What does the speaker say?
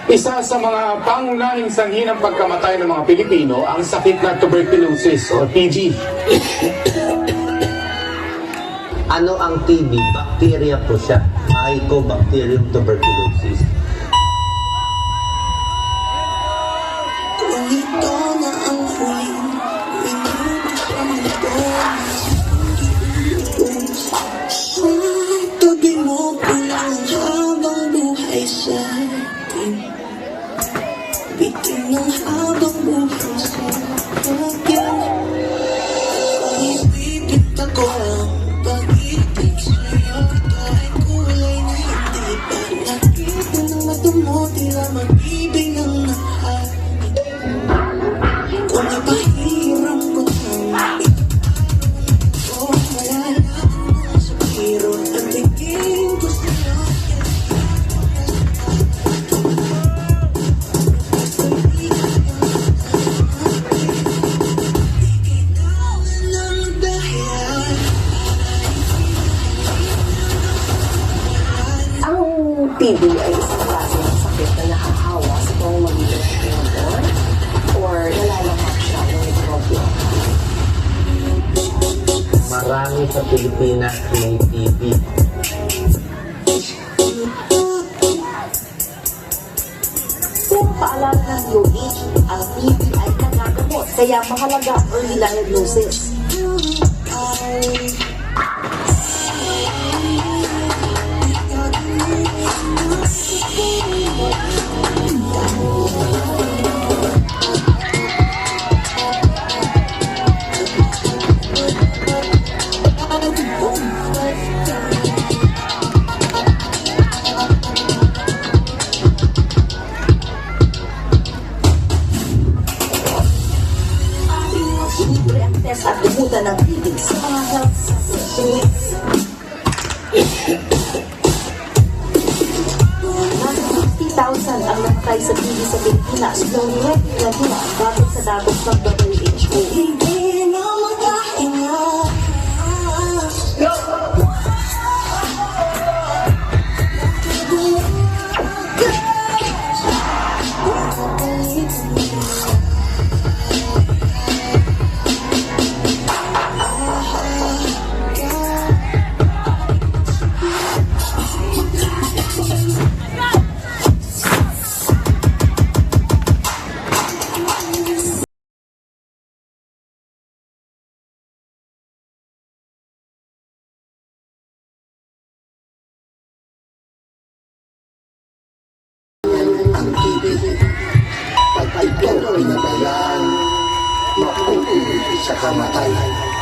Isa sa mga pangunahing sanhi ng pagkamatay ng mga Pilipino ang sakit na tuberculosis o TB. Ano ang TB? Bacteria po siya. Mycobacterium tuberculosis. Kung ito na ang huling minuto ang ito sa tabi mo ko lang habang buhay sa atin. Bitin ng habang buhay sa akin. Ibibit ako ang pag-ibig sa'yo. Kahit kulay na hindi pa nakita ng mata mo, tila mag-ibig ng lahat. Kung ipahiram ko ng ito, malalaman sa biro at tingin ko sa'yo. Ang TB ay isang klase ng sakit na nakakahawa sa pamamagitan ng tinapon or nalalaman siya ng mikrobyo. Marami sa Pilipinas may TB. Kung paalala ng DOH, ang TB ay nagagamot, kaya mahalaga early diagnosis. Libre ang test at gamutan ng TB sa mga health centers. Nasa 60,000 ang namatay sa TB sa Pilipinas noong 2021 batong sa datos ng WHO. Hindi na makahinga. Ang tibig, pag ito ay nabayan, mauuwi sa kamatayan.